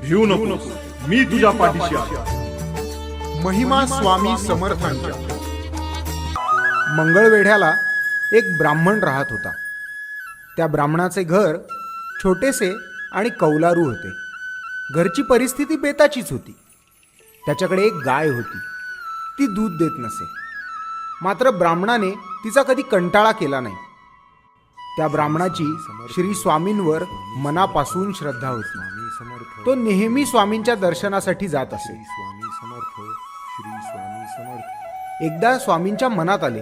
भिवू नको, मी तुझ्या पाठीशी आहे. महिमा स्वामी समर्थांच्या. मंगळवेढ्याला एक ब्राह्मण राहत होता. त्या ब्राह्मणाचे घर छोटेसे आणि कौलारू होते. घरची परिस्थिती बेताचीच होती. त्याच्याकडे एक गाय होती. ती दूध देत नसे. मात्र ब्राह्मणाने तिचा कधी कंटाळा केला नाही. त्या ब्राह्मणाची श्री स्वामींवर मनापासून श्रद्धा होती. तो नेहमी स्वामींच्या दर्शनासाठी जात असे. एकदा स्वामींच्या मनात आले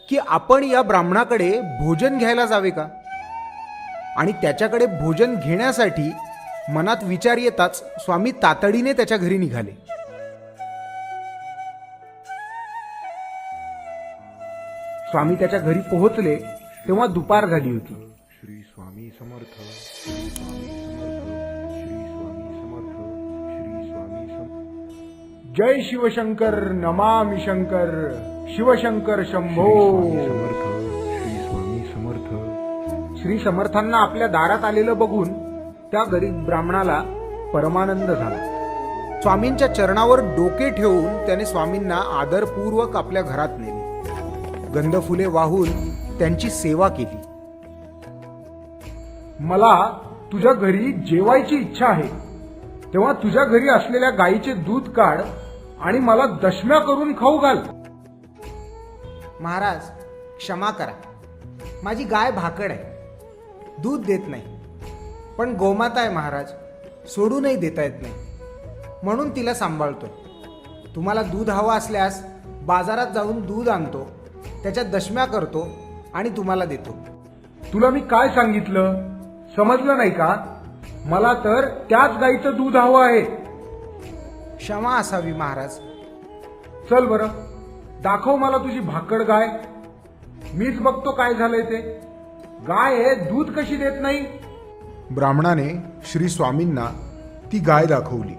की आपण या ब्राह्मणाकडे भोजन घ्यायला जावे का. आणि त्याच्याकडे भोजन घेण्यासाठी मनात विचार येताच स्वामी तातडीने त्याच्या घरी निघाले. स्वामी त्याच्या घरी पोहोचले तेव्हा दुपार झाली होती. श्री स्वामी समर्थ, श्री स्वामी समर्थ, श्री स्वामी समर्थ, श्री स्वामी समर्थ. जय शिवशंकर, नमामि शंकर, शिवशंकर शंभो. समर्थ, श्री स्वामी समर्थ. श्री समर्थांना आपल्या दारात आलेलं बघून त्या गरीब ब्राह्मणाला परमानंद झाला. स्वामींच्या चरणावर डोके ठेवून त्याने स्वामींना आदरपूर्वक आपल्या घरात नेले. गंधफुले वाहून त्यांची सेवा केली. मला तुझ्या घरी जेवायची इच्छा आहे, तेव्हा तुझ्या घरी असलेल्या गायीचे दूध काढ आणि मला दशम्या करून खाऊ घाल. महाराज, क्षमा करा. माझी गाय भाकड आहे, दूध देत नाही. पण गोमाता आहे महाराज, सोडूनही देता येत नाही, म्हणून तिला सांभाळतो. तुम्हाला दूध हवं असल्यास बाजारात जाऊन दूध आणतो, त्याच्या दशम्या करतो आणि तुम्हाला देतो. तुला मी काय सांगितलं, समजलं नाही का? मला तर त्याच गाईचं दूध हवं आहे. क्षमा असावी महाराज. चल बरं, दाखव मला तुझी भाकड गाय. मीच बघतो काय झालंय ते. गाय आहे, दूध कशी देत नाही. ब्राह्मणाने श्री स्वामींना ती गाय दाखवली.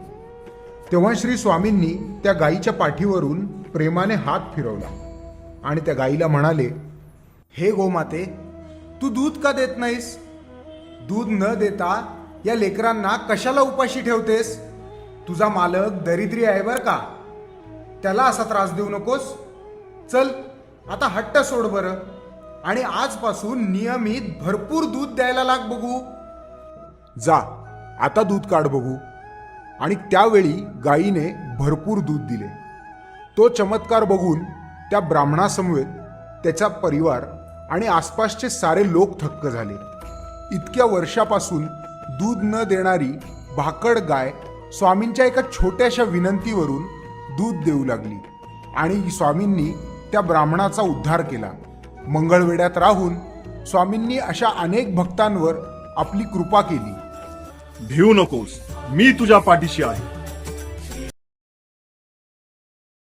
तेव्हा श्री स्वामींनी त्या गायीच्या पाठीवरून प्रेमाने हात फिरवला आणि त्या गायीला म्हणाले, हे गोमाते, तू दूध का देत नाहीस? दूध न देता या लेकरांना कशाला उपाशी ठेवतेस? तुझा मालक दरिद्री आहे बर का, त्याला असा त्रास देऊ नकोस. चल आता हट्ट सोड बरं, आणि आजपासून नियमित भरपूर दूध द्यायला लाग बघू. जा आता दूध काढ बघू. आणि त्यावेळी गायीने भरपूर दूध दिले. तो चमत्कार बघून त्या ब्राह्मणासमवेत त्याचा परिवार आणि आसपासचे सारे लोक थक्क झाले. इतक्या वर्षापासून दूध न देणारी भाकड गाय स्वामींच्या एका छोट्याशा विनंतीवरून दूध देऊ लागली आणि स्वामींनी त्या ब्राह्मणाचा उद्धार केला. मंगळवेढ्यात राहून स्वामींनी अशा अनेक भक्तांवर आपली कृपा केली. भिवू नकोस, मी तुझ्या पाठीशी आहे.